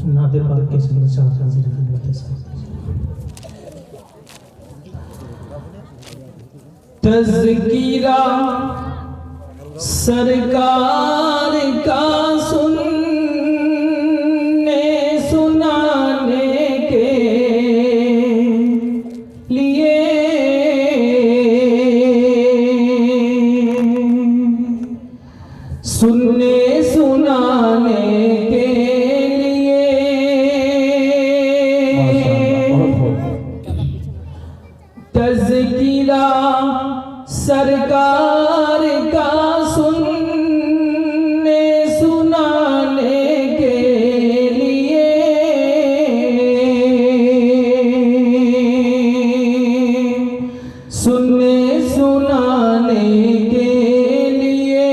نادر پاک کے سندر شاہ حاضر خدمت ہے. تذکیرہ سرکار کا سننے سنانے کے لیے سننے سنانے کے تذکیرہ سرکار کا سننے سنانے کے لیے سننے سنانے کے لیے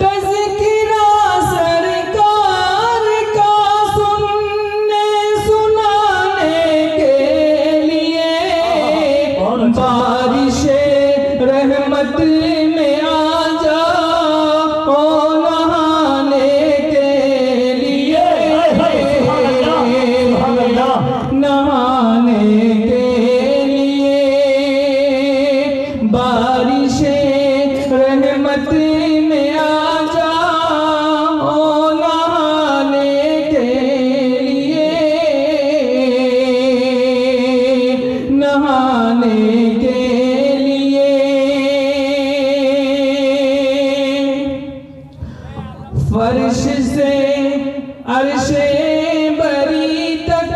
تذکیرہ سرکار کا سننے سنانے کے لیے بارش رحمت میں آ جاؤ نہانے کے لیے نہانے کے لیے بارش رحمت میں آ جاؤ نہانے کے لیے نہانے کے لیے فرش سے عرش بری تک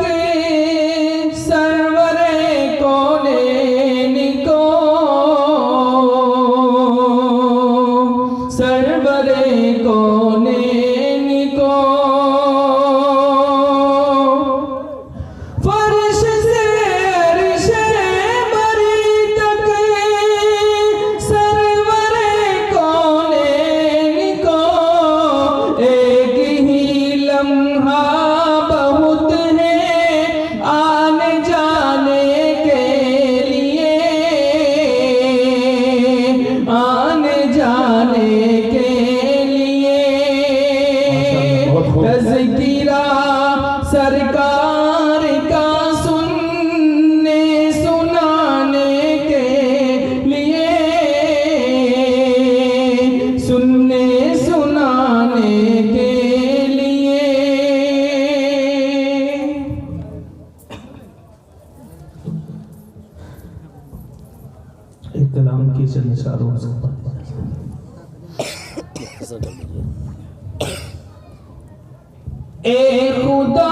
سرور کونین کو سرور کونین کو فرش سے عرش بری تک سرور کونین کو ایک ہی لمحہ بہت ہے آنے جانے کے لیے آنے جانے کے لیے تذکیرہ سرکار کا سننے سنانے کے لیے سننے سنانے کے لیے ایک کلام کی چند اشاروں سے اے خدا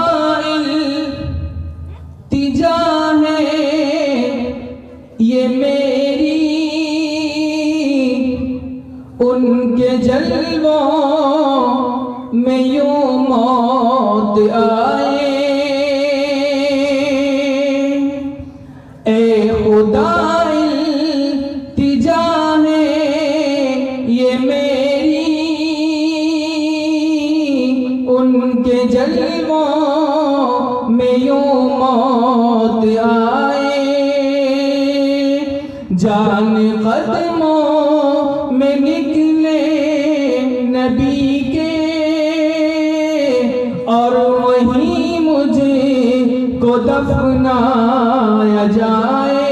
التجا ہے یہ میری ان کے جلووں میں یوں موت آئے اے خدا التجا ہے یہ میری ان کے جلووں میں یوں موت آئے جان قدموں میں نکلے نبی کے اور وہیں مجھے کو دفنایا جائے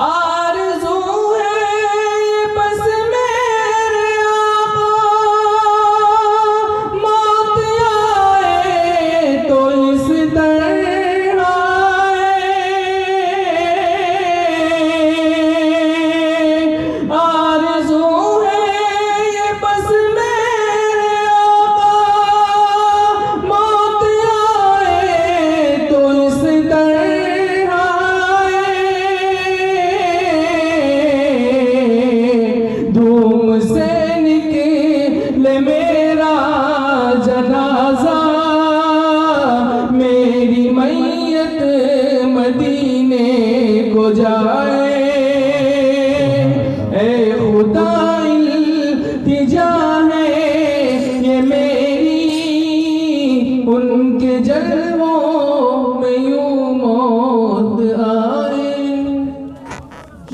آرزو ہے بس میرے آقا موت آئے تو اس در آئے آرزو ہے بس میرے آقا موت آئے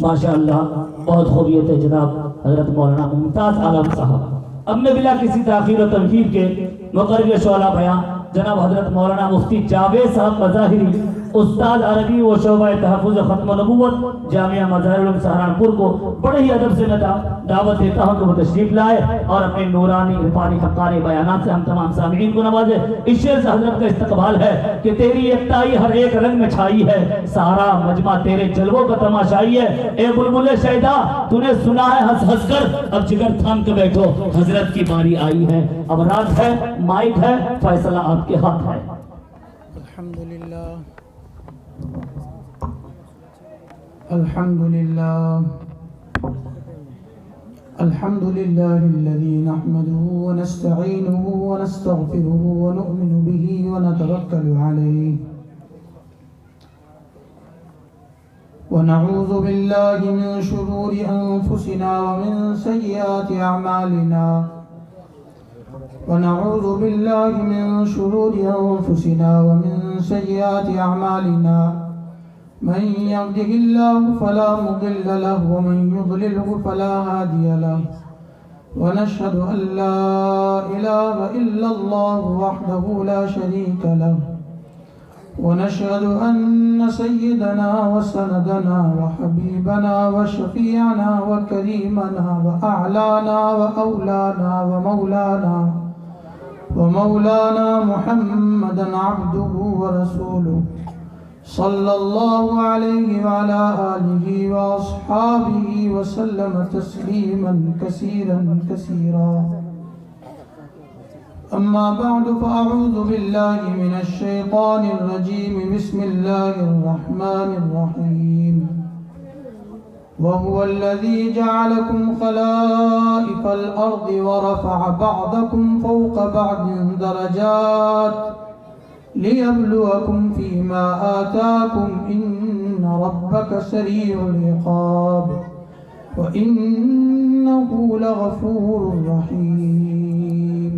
ماشاءاللہ بہت خوبیت ہے جناب حضرت مولانا ممتاز عالم صاحب۔ اب میں بلا کسی تاخیر و تنفیر کے مقرر شعلہ بیان جناب حضرت مولانا مفتی جاوید صاحب مظاہری استاد عربی و شعبہ تحفظ ختم نبوت جامعہ مظاہر العلوم سہارنپور کو بڑے ہی ادب سے میں دعوت دیتا ہوں کہ وہ تشریف لائے اور اپنے نورانی عرفانی حقانی بیانات سے ہم تمام سامعین کو نوازے۔ اس شعر سے حضرت کا استقبال ہے کہ تیری یکتائی ہر ایک رنگ میں چھائی ہے، سارا مجمع تیرے جلووں کا تماشائی ہے۔ اے بلبل شیدا تو نے سنا ہے ہنس ہنس کر، اب جگر تھام کے بیٹھو حضرت کی باری آئی ہے۔ اب رات ہے، مائک ہے، فیصلہ آپ کے ہاتھ ہے۔ الحمدللہ الحمدللہ الحمدللہ الذي نحمده ونستعينه ونستغفره ونؤمن به ونتوكل عليه ونعوذ بالله من شرور أنفسنا ومن سيئات أعمالنا ونعوذ بالله من شرور أنفسنا ومن سيئات أعمالنا من يهده الله فلا مضل له ومن يضلله فلا هادي له ونشهد أن لا إله إلا الله وحده لا شريك له ونشهد أن سيدنا وسندنا وحبيبنا وشفيعنا وكريمنا وأعلانا وأولانا ومولانا محمدا عبده ورسوله صلى الله عليه وعلى آله وأصحابه وسلم تسليما كثيرا أما بعد فأعوذ بالله من الشيطان الرجيم بسم الله الرحمن الرحيم وهو الذي جعلكم خلائف الأرض ورفع بعضكم فوق بعض درجات ليبلوكم فيما آتاكم إن ربك سريع العقاب وإنه لغفور رحيم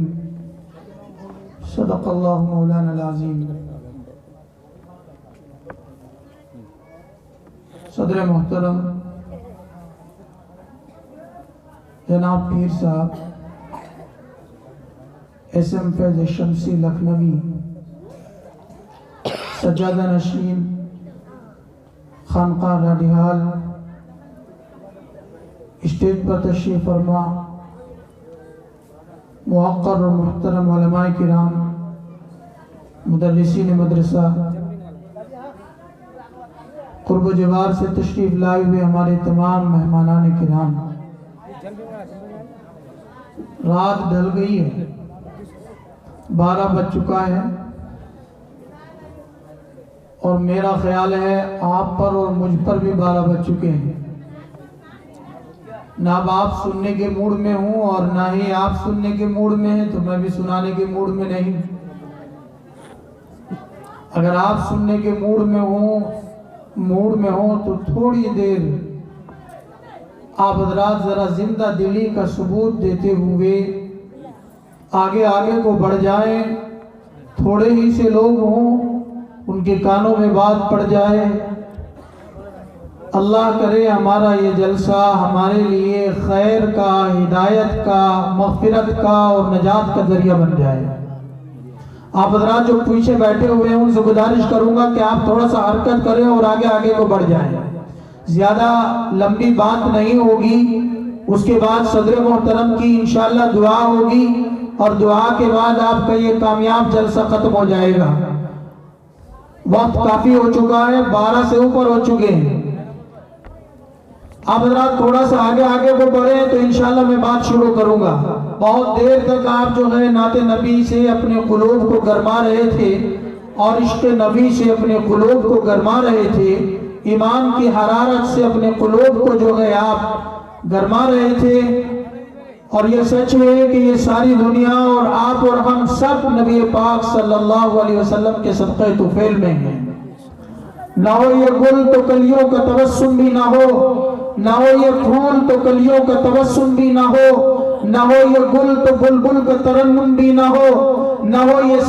صدق الله مولانا العظيم۔ صدر محترم جناب پیر صاحب ایس ایم فیض شمسی لکھنوی سجادہ نشین خانقاہ راڈیحال اسٹیج پر تشریف فرما، موقر و محترم علماء کرام، مدرسین مدرسہ، قرب و جوار سے تشریف لائے ہوئے ہمارے تمام مہمانان کرام، رات ڈھل گئی ہے، 12 بج چکا ہے اور میرا خیال ہے آپ پر اور مجھ پر بھی 12 بج چکے ہیں۔ نہ اب آپ سننے کے موڈ میں ہوں اور نہ ہی آپ سننے کے موڈ میں ہیں تو میں بھی سنانے کے موڈ میں نہیں۔ اگر آپ سننے کے موڈ میں ہوں تو تھوڑی دیر آپ حضرات ذرا زندہ دلی کا ثبوت دیتے ہوئے آگے کو بڑھ جائیں، تھوڑے ہی سے لوگ ہوں ان کے کانوں میں بات پڑ جائے۔ اللہ کرے ہمارا یہ جلسہ ہمارے لیے خیر کا، ہدایت کا، مغفرت کا اور نجات کا ذریعہ بن جائے۔ آپ حضرات جو پیچھے بیٹھے ہوئے ہیں ان سے گزارش کروں گا کہ آپ تھوڑا سا حرکت کریں اور آگے کو بڑھ جائیں۔ زیادہ لمبی بات نہیں ہوگی، اس کے بعد صدر محترم کی انشاءاللہ دعا ہوگی اور دعا کے بعد آپ کا یہ کامیاب جلسہ ختم ہو جائے گا۔ وقت کافی ہو چکا ہے، 12 سے اوپر ہو چکے ہیں۔ آپ حضرات تھوڑا سا آگے کو بڑھیں تو انشاءاللہ میں بات شروع کروں گا۔ بہت دیر تک آپ جو ہے نعت نبی سے اپنے قلوب کو گرما رہے تھے اور عشق نبی سے اپنے قلوب کو گرما رہے تھے، ایمان کی حرارت سے اپنے قلوب کو جو ہے آپ گرما رہے تھے، اور یہ سچ ہے کہ یہ ساری دنیا اور آپ اور ہم سب نبی پاک صلی اللہ علیہ وسلم کے صدقہ طفیل میں ہیں۔ نہ ہو یہ گل تو کلیوں کا تبسم بھی نہ ہو، نہ ہو یہ پھول تو کلیوں کا تبسم بھی نہ ہو، نہ ہو یہ گل تو بلبل کا ترنم بھی نہ ہو، نہ ہو یہ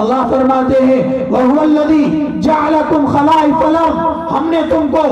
اللہ فرماتے ہیں وَهُوَ الَّذِي جَعَلَكُمْ خَلَائِفَ الْأَرْضِ، ہم نے تم کو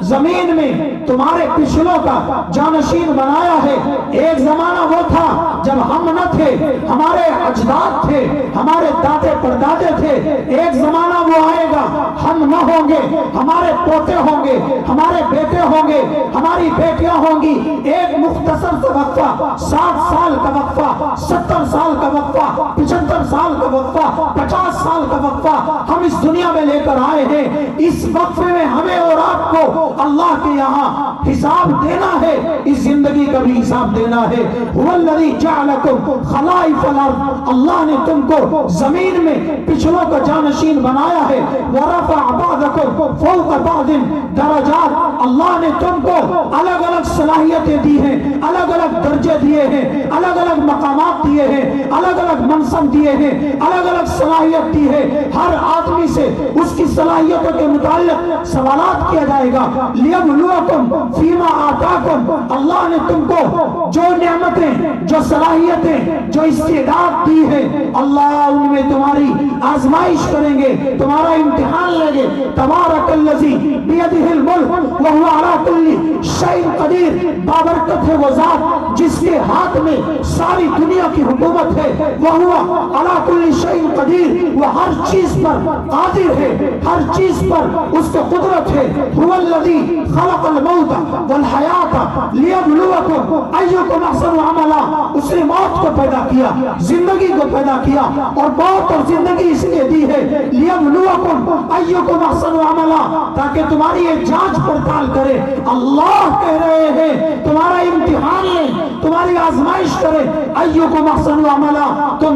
زمین میں تمہارے پچھلوں کا جانشین بنایا ہے۔ ایک زمانہ وہ تھا جب ہم نہ تھے، ہمارے اجداد تھے، ہمارے دادے پردادے تھے۔ ایک زمانہ وہ آئے گا ہم نہ ہوں گے، ہمارے پوتے ہوں گے، ہمارے بیٹے ہوں گے، ہماری بیٹیاں ہوں گی۔ ایک مختصر سا وقفہ، 60 سال کا وقفہ، 70 سال کا وقفہ، 75 سال کا وقفہ، 50 سال کا وقفہ ہم اس دنیا میں لے کر آئے ہیں۔ اس وقفے میں ہمیں اور آپ کو اللہ کے یہاں حساب دینا ہے، اس زندگی کا بھی حساب دینا ہے۔ هو الذی جعلکم خلائف الارض، اللہ نے تم کو زمین میں پچھلوں کا جانشین بنایا ہے۔ ورفع بعضکم فوق بعض درجات، اللہ نے تم کو الگ الگ صلاحیتیں دی ہیں، الگ الگ درجے دیے ہیں، الگ الگ مقامات دیے ہیں، الگ الگ منصب دیے ہیں، الگ الگ صلاحیت دی ہے۔ ہر آدمی سے اس کی صلاحیتوں کے متعلق سوالات کیا جائے گا۔ لیبلوکم فیما آتاکم، اللہ نے تم کو جو نعمتیں، جو صلاحیتیں، جو استعداد دی ہے، اللہ ان میں تمہاری آزمائش کریں گے، تمہارا امتحان لیں گے۔ تبارک الذی بیدہ الملک وہو علی کل شیء قدیر، بابرکت ہے وہ ذات جس کے ہاتھ میں ساری دنیا کی حکومت ہے۔ وہو علی کل شیء قدیر، وہ ہر چیز پر قادر ہے، ہر چیز پر اس کو قدرت ہے۔ هو الذی خلق الموت والحیات لیبلوکم ایکم احسن عملا، اس نے موت کو پیدا کیا، زندگی کو پیدا کیا، اور موت اور زندگی اس لیے دی ہے لیبلوکم ایکم احسن عملا، تاکہ تمہاری یہ جانچ پڑتال کرے۔ اللہ کہہ رہے ہیں تمہارا امتحان لیں، تمہاری آزمائش کرے۔ ایکم احسن عملا، تم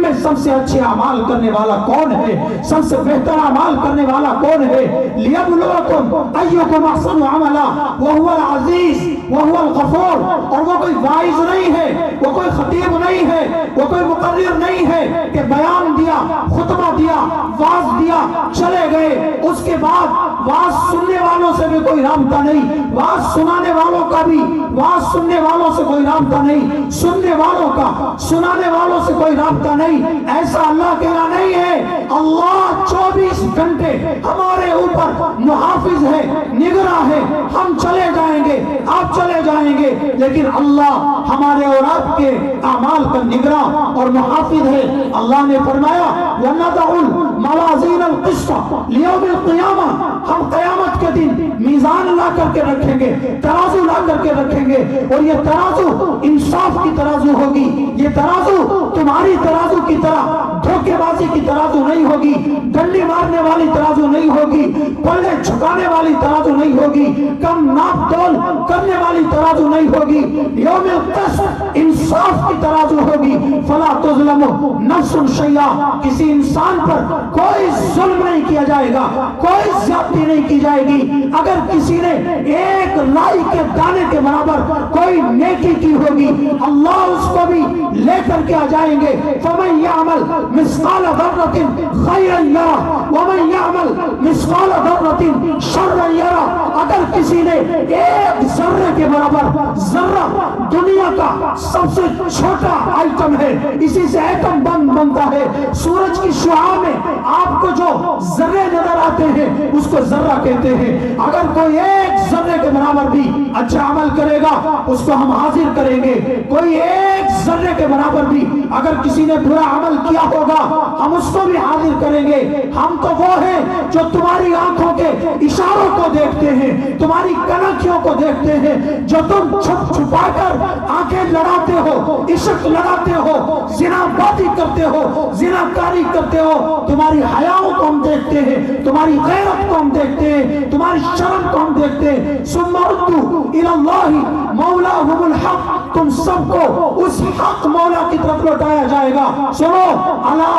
میں سب سے اچھے اعمال کرنے والا کون ہے، سب سے بہتر اعمال کرنے والا کون ہے۔ لیبلوکم ایکم احسن عملا وہو العزیز وہو الغفور، اور وہ کوئی واعظ نہیں ہے، وہ کوئی خطیب نہیں ہے، وہ کوئی مقرر نہیں ہے کہ بیان دیا، خطبہ دیا، واعظ دیا، چلے گئے، اس کے بعد واعظ سننے والوں سے بھی کوئی رابطہ نہیں، واعظ سنانے والوں کا بھی واعظ سننے والوں سے کوئی رابطہ نہیں، سننے والوں کا سنانے والوں سے کوئی رابطہ نہیں۔ ایسا اللہ کہنا نہیں ہے۔ اللہ 24 گھنٹے ہمارے اوپر محافظ ہے، نگراں ہے۔ ہم چلے جائیں گے، آپ چلے جائیں گے، لیکن اللہ ہمارے اور آپ کے اعمال کا نگراں اور محافظ ہے۔ اللہ نے فرمایا وَنَضَعُ الْمَوَازِينَ الْقِسْطَ لِيَوْمِ الْقِيَامَةِ، ہم قیامت کے دن میزان لا کر کے رکھیں گے، ترازو لا کر کے رکھیں گے، اور یہ ترازو انصاف کی ترازو ہوگی۔ یہ ترازو تمہاری ترازو کی طرح دھوکے بازی کی ترازو نہیں ہوگی، ڈنڈی مارنے والی ترازو نہیں ہوگی، پلے جھکانے والی ترازو نہیں ہوگی، کم ناپ تول کرنے والی ترازو نہیں ہوگی۔ یوم القسط انصاف کی ترازو ہوگی۔ فلا تظلم نفس شیئا، کسی انسان پر کوئی ظلم نہیں کیا جائے گا، کوئی زیادتی نہیں کی جائے گی۔ اگر کسی نے ایک رائی کے دانے کے برابر کوئی نیکی کی ہوگی، اللہ اس کو بھی لے کر کے آ جائیں گے۔ فمن یعمل مثقال ذرۃ خیرا یرہ ومن یعمل مثقال ذرۃ شرا یرہ، اگر کسی نے ایک ذرے کے برابر، ذرہ دنیا کا سب سے چھوٹا آئٹم ہے، اسی سے ایٹم بم بنتا ہے۔ سورج کی شعاع میں آپ کو جو ذرے نظر آتے ہیں اس کو ذرہ کہتے ہیں۔ اگر کوئی ایک ذرے کے برابر بھی اچھا عمل کرے گا اس کو ہم حاضر کریں گے۔ کوئی ایک ذرے کے برابر بھی اگر کسی نے برا عمل کیا ہوگا ہم اس کو بھی حاضر کریں گے۔ ہم تو وہ ہیں جو تمہاری آنکھوں کے اشاروں کو دیکھتے ہیں، تمہاری کنکھیوں کو دیکھتے ہیں، جو تم چھپ چھپا کر آنکھیں لڑاتے ہو، عشق لڑاتے ہو، زنا بازی کرتے ہو، زنا کاری کرتے ہو۔ تمہاری حیاؤں کو ہم دیکھتے ہیں، تمہاری غیرت کو ہم دیکھتے ہیں، تمہاری شرم کو ہم دیکھتے ہیں۔ ثم ردوا الی اللہ مولاہم الحق، تم سب کو اس حق مولا کی طرف لوٹایا جائے گا۔ سنو، الا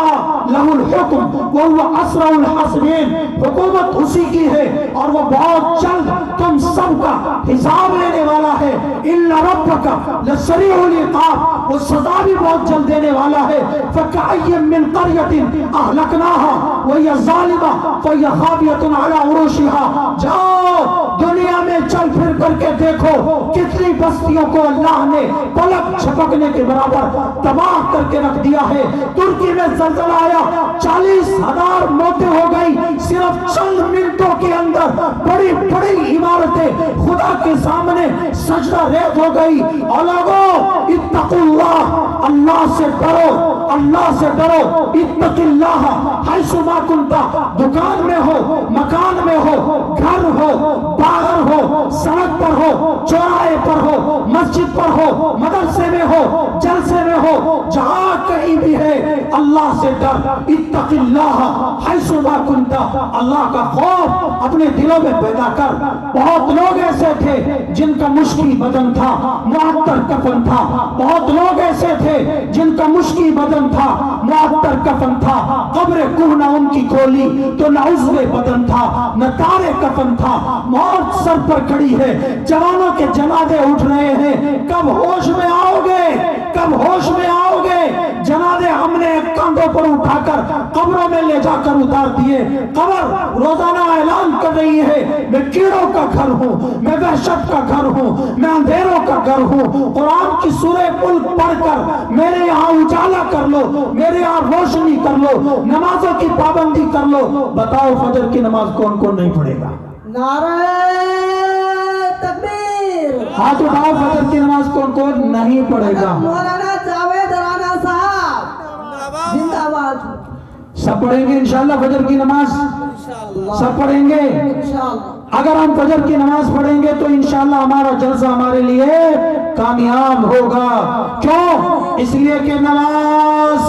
لہ الحکم وہو اسرع الحاسبین، حکومت اسی کی ہے اور وہ بہت جلد تم سب کا حساب لینے والا ہے۔ ان ربک لسریع العقاب، وہ سزا بھی بہت جلد دینے والا ہے۔ فکأی من قریۃ اہلکناها وہی ظالمہ فہی خاویۃ علی عروشها، جاؤ دنیا میں چل پھر کر کے دیکھو کتنی بستیوں کو اللہ نے پلک جھپکنے کے برابر تباہ تباہ کر کے رکھ دیا ہے۔ ترکی میں زلزلہ آیا، 40,000 موتیں ہو گئی صرف چند منٹوں کے اندر۔ بڑی بڑی عمارتیں خدا کے سامنے سجدہ ریز ہو گئی۔ اور لوگوں اتقوا اللہ، اللہ سے ڈرو، اللہ سے ڈرو۔ اتق اللہ حیث ما کنت، دکان میں ہو، مکان میں ہو، گھر ہو، باہر ہو، سڑک پر ہو، چوراہے پر ہو، مسجد پر ہو، مدرسے میں ہو، جلسے میں ہو، جہاں کہیں بھی ہے اللہ سے ڈر۔ اتق اللہ حیث ما کنت، اللہ کا خوف اپنے دلوں میں پیدا کر۔ بہت لوگ ایسے تھے جن کا مشکی بدن تھا، معطر کفن تھا۔ بہت لوگ ایسے تھے جن کا مشکی بدن تھا، معطر کفن تھا۔ قبر کوہ نہ ان کی کھولی تو نہ عضو بدن تھا، نہ تارے کفن تھا۔ موت سر پر کھڑی ہے، جوانوں کے جنازے اٹھ رہے ہیں۔ کب ہوش میں آؤ گے؟ کب ہوش میں آؤ گے؟ جنازے ہم نے کاندھوں پر اٹھا کر قبروں میں لے جا کر اتار دیے۔ قبر روزانہ اعلان کر رہی ہے میں کیڑوں کا گھر ہوں، میں وحشت کا گھر ہوں، میں اندھیروں کا گھر ہوں۔ قرآن کی سورہ ملک پڑھ کر میرے یہاں اجالا کر لو، میرے یہاں روشنی کر لو، نمازوں کی پابندی کر لو۔ بتاؤ فجر کی نماز کون کون نہیں پڑھے گا؟ نعرہ تکبیر۔ ہاتھ اٹھاؤ، فجر کی نماز کون کون نہیں پڑھے گا؟ مولانا جاوید رانا صاحب زندہ باد۔ سب پڑھیں گے انشاءاللہ فجر کی نماز؟ سب پڑھیں گے انشاءاللہ۔ اگر ہم فجر کی نماز پڑھیں گے تو انشاءاللہ ہمارا جلسہ ہمارے لیے کامیاب ہوگا۔ کیوں؟ اس لیے کہ نماز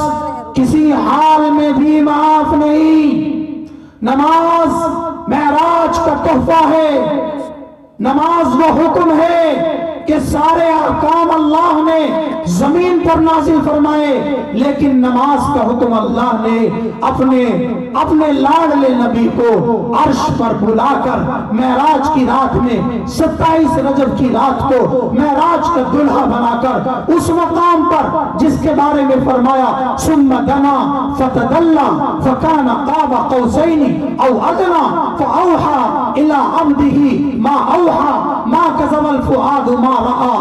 کسی حال میں بھی معاف نہیں۔ نماز معراج کا تحفہ ہے۔ نماز وہ حکم ہے کہ سارے احکام اللہ نے زمین پر نازل فرمائے، لیکن نماز کا حکم اللہ نے اپنے لاڈلے نبی کو عرش پر بلا کر معراج کی رات میں 27 رجب کی رات کو معراج کا دلہا بنا کر اس مقام پر جس کے بارے میں فرمایا ثم دنا فتدلى فكان قاب قوسين او ادنى فاوحى الى عبده ما اوحى ما كذب الفؤاد ما رأى۔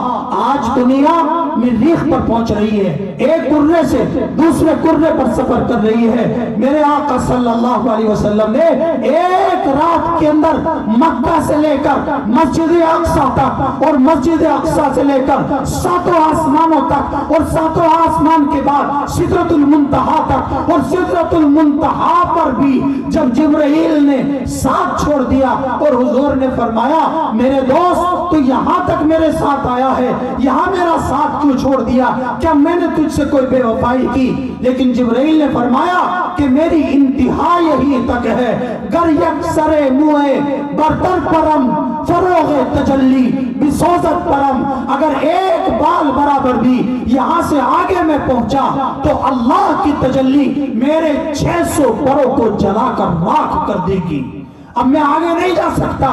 آج دنیا مریخ پر پہنچ رہی ہے، ایک کرنے سے دوسرے کرنے پر سفر کر رہی ہے۔ میرے آقا صلی اللہ علیہ وسلم نے ایک رات کے اندر مکہ سے لے کر مسجد اقصی تک اور مسجد اقصی سے لے کر 7 آسمانوں تک اور 7 آسمان کے بعد سدرۃ المنتہا تک اور سدرۃ المنتہا پر بھی جب جبرائیل نے ساتھ چھوڑ دیا اور حضور نے فرمایا میرے دوست تو یہاں تک میرے ساتھ آیا ہے، یہاں میرا ساتھ کیوں چھوڑ دیا؟ کیا میں نے تجھ سے کوئی بے وفائی کی؟ لیکن جبرائیل نے فرمایا کہ میری انتہا یہی تک ہے، گر یک سرے موئے برتر پرم فروغ تجلی بسوزت پرم، اگر ایک بال برابر بھی یہاں سے آگے میں پہنچا تو اللہ کی تجلی میرے 600 پروں کو جلا کر راکھ کر دے گی۔ اب میں آگے نہیں جا سکتا،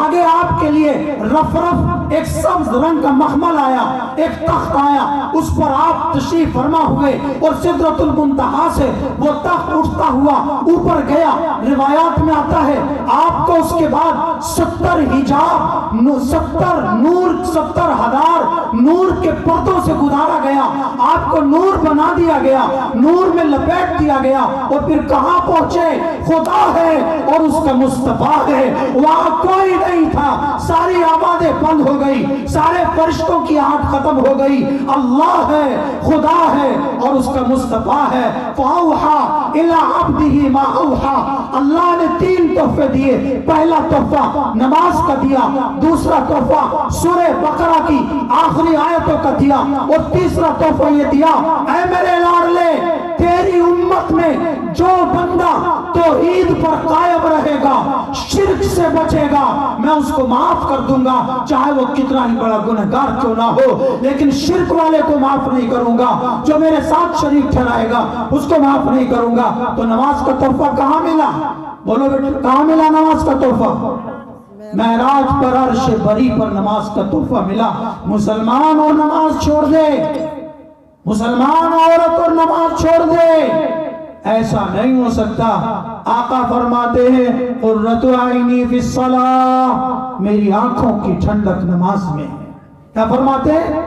آگے آپ کے لیے رف رف ایک سبز رنگ کا مخمل آیا، ایک تخت آیا، اس پر آپ تشریف فرما ہوئے اور سدرۃ المنتہا سے وہ تخت اٹھتا ہوا اوپر گیا۔ روایات میں آتا ہے آپ کو اس کے بعد 70 حجاب 70 نور 70,000 نور کے پردوں سے گزارا گیا، آپ کو نور بنا دیا گیا، نور میں لپیٹ دیا گیا اور پھر کہاں پہنچے؟ خدا ہے اور اس کا مصطفیٰ ہے، وہاں کوئی نہیں تھا، ساری آوازیں بند ہو گئی، سارے فرشتوں کی آنکھ ختم ہو گئی، اللہ ہے، خدا ہے اور اس کا مصطفیٰ ہے۔ فَأَوْحَى إِلَىٰ عَبْدِهِ مَا أَوْحَى، اللہ نے 3 تحفے دیے۔ پہلا تحفہ نماز کا دیا، دوسرا تحفہ سورہ بقرہ کی آخری آیتوں کا دیا اور تیسرا تحفہ یہ دیا اے میرے لاڈلے تیری امت میں جو بندہ توحید پر قائم رہے گا، شرک سے بچے گا، میں اس کو معاف کر دوں گا، چاہے وہ کتنا ہی بڑا گنہگار کیوں نہ ہو، لیکن شرک والے کو معاف نہیں کروں گا، جو میرے ساتھ شریک ٹھہرائے گا اس کو معاف نہیں کروں گا۔ تو نماز کا تحفہ کہاں ملا؟ بولو بیٹا کہاں ملا نماز کا تحفہ؟ معراج پر عرش بری پر نماز کا تحفہ ملا۔ مسلمان اور نماز چھوڑ دے، مسلمان عورت اور نماز چھوڑ دے، ایسا نہیں ہو سکتا۔ آقا فرماتے ہیں قرۃ عینی فی الصلاۃ، میری آنکھوں کی ٹھنڈک نماز میں ہے۔ کیا فرماتے ہیں؟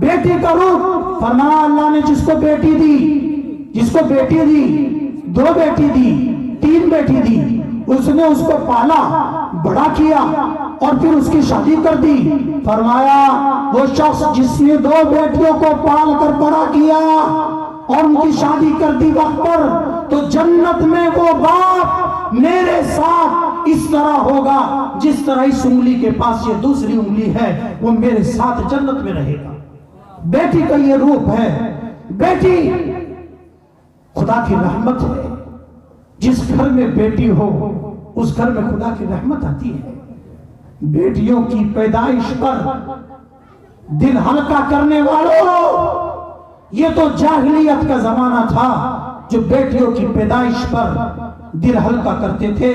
بیٹی کا روپ فرمایا اللہ نے جس کو بیٹی دی 2 بیٹی دی 3 بیٹی دی اس نے اس کو پالا بڑا کیا اور پھر اس کی شادی کر دی فرمایا وہ شخص جس نے 2 بیٹیوں کو پال کر بڑا کیا اور ان کی شادی کر دی وقت پر تو جنت میں وہ باپ میرے ساتھ اس طرح ہوگا جس طرح اس انگلی کے پاس یہ دوسری انگلی ہے وہ میرے ساتھ جنت میں رہے گا. بیٹی کا یہ روپ ہے. بیٹی خدا کی رحمت ہے. جس گھر میں بیٹی ہو اس گھر میں خدا کی رحمت آتی ہے. بیٹیوں کی پیدائش پر دل ہلکا کرنے والوں یہ تو جاہلیت کا زمانہ تھا جو بیٹیوں کی پیدائش پر دل ہلکا کرتے تھے.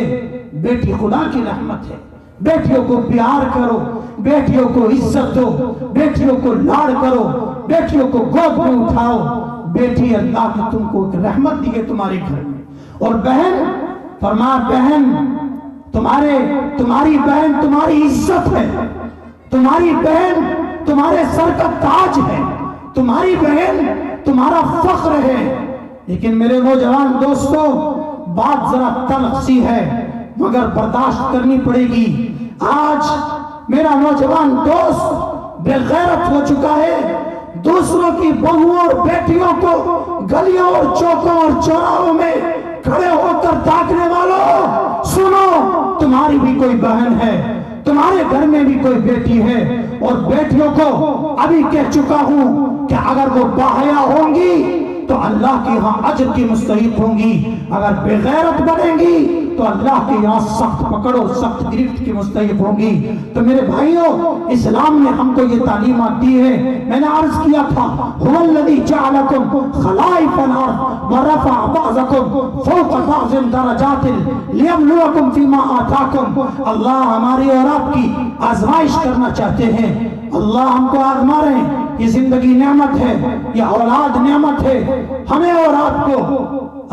بیٹی خدا کی رحمت ہے. بیٹیوں کو پیار کرو, بیٹیوں کو عزت دو, بیٹیوں کو لاڑ کرو, بیٹیوں کو گود میں اٹھاؤ. بیٹی اللہ نے تم کو ایک رحمت دی ہے تمہارے گھر میں. اور بہن فرمایا بہن تمہاری بہن تمہاری عزت ہے, تمہاری بہن تمہارے سر کا تاج ہے, تمہاری بہن تمہارا فخر ہے. لیکن میرے نوجوان دوستو بات ذرا تلخ سی ہے مگر برداشت کرنی پڑے گی. آج میرا نوجوان دوست بے غیرت ہو چکا ہے. دوسروں کی بہوؤں اور بیٹیوں کو گلیوں اور چوکوں اور چوراہوں میں کھڑے ہو کر تاکنے والوں سنو, تمہاری بھی کوئی بہن ہے, تمہارے گھر میں بھی کوئی بیٹی ہے. اور بیٹیوں کو ابھی کہہ چکا ہوں کہ اگر وہ باحیا ہوں گی تو اللہ کے ہاں اجر کی مستحق ہوں گی, اگر بے غیرت بنیں گی تو اللہ کے یہاں سخت پکڑو سخت گرفت کی مستحق ہوں گی. تو میرے بھائیوں اسلام نے ہم کو یہ تعلیمات دی ہے. میں نے عرض کیا تھا هو الذی جعلکم خلائف الارض ورفع بعضکم فوق بعض درجات لیبلوکم فیما آتاکم. اللہ ہماری اور آپ کی آزمائش کرنا چاہتے ہیں. اللہ ہم کو آزما رہے ہیں. یہ زندگی نعمت ہے, یہ اولاد نعمت ہے. ہمیں اور آپ کو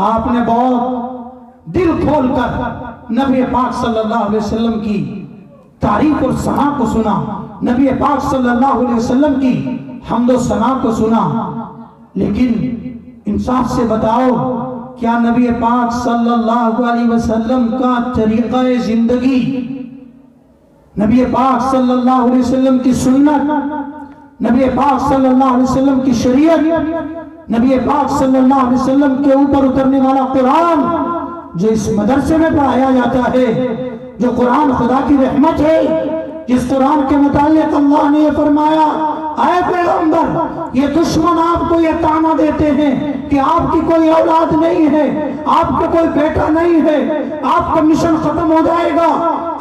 آپ نے بہت دل کھول کر نبی پاک صلی اللہ علیہ وسلم کی تعریف اور ثنا کو سنا, نبی پاک صلی اللہ علیہ وسلم کی حمد و ثنا کو سنا. لیکن انصاف سے بتاؤ کیا نبی پاک صلی اللہ علیہ وسلم کا طریقہ زندگی, نبی پاک صلی اللہ علیہ وسلم کی سنت, نبی پاک صلی اللہ علیہ وسلم کی شریعت, نبی پاک صلی اللہ علیہ وسلم کے اوپر اترنے والا قرآن جو اس مدرسے میں پڑھایا جاتا ہے, جو قرآن خدا کی رحمت ہے, جس قرآن کے متعلق اللہ نے یہ فرمایا اے پیغمبر یہ دشمن آپ کو یہ طعنہ دیتے ہیں کہ آپ کی کوئی اولاد نہیں ہے, آپ کا کوئی بیٹا نہیں ہے, آپ کا مشن ختم ہو جائے گا.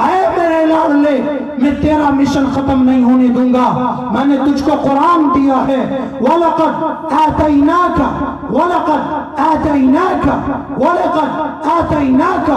اے میرے لاڈلے میں تیرا مشن ختم نہیں ہونے دوں گا. میں نے تجھ کو قرآن دیا ہے. وَلَقَدْ آتَيْنَاكَ وَلَقَدْ آتَيْنَاكَ وَلَقَدْ آتَيْنَاكَ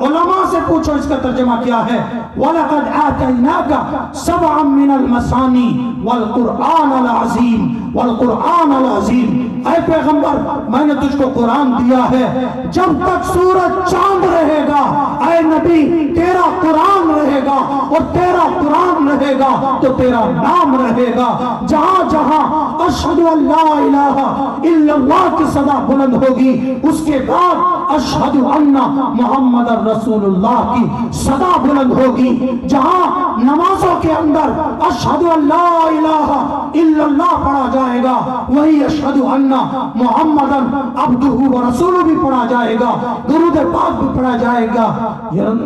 علماء سے پوچھو اس کا ترجمہ کیا ہے. وَلَقَدْ آتَيْنَاكَ سَبْعًا مِّنَ الْمَثَانِي وَالْقُرْآنَ الْعَظِيمِ وَالْقُرْآنَ الْعَظِيمِ. اے پیغمبر میں نے تجھ کو قرآن دیا ہے. جب تک سورج چاند رہے گا اے نبی تیرا قرآن رہے گا, اور تیرا قرآن رہے گا تو تیرا نام رہے گا. جہاں جہاں اشہد ان لا الہ الا اللہ کی صدا بلند ہوگی اس کے بعد اشہد ان محمد رسول اللہ کی صدا بلند ہوگی. جہاں نمازوں کے اندر اشہد ان لا الہ الا اللہ پڑھا جائے گا وہی اشہد ان محمد عبدہ و رسولہ بھی پڑھا جائے گا, درود پاک بھی پڑھا جائے گا.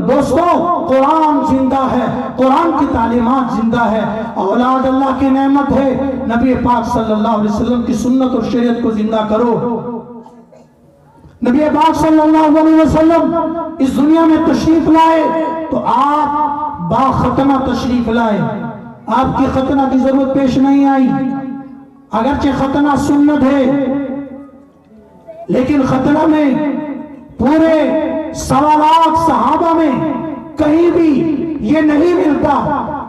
دوستو قرآن زندہ ہے, قرآن کی تعلیمات زندہ ہے. اولاد اللہ کی نعمت ہے. نبی پاک صلی اللہ علیہ وسلم کی سنت اور شریعت کو زندہ کرو. نبی پاک صلی اللہ علیہ وسلم اس دنیا میں تشریف لائے تو آپ با ختنہ تشریف لائے. آپ کی ختنہ کی ضرورت پیش نہیں آئی, اگرچہ ختنہ سنت ہے لیکن ختنہ میں پورے 1.25 لاکھ صحابہ میں کہیں بھی یہ نہیں ملتا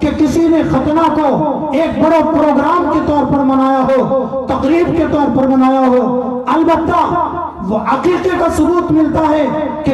کہ کسی نے ختنہ کو ایک بڑا پروگرام کے طور پر منایا ہو, تقریب کے طور پر منایا ہو. البتہ وہ عقیقے کا ثبوت ملتا ہے کہ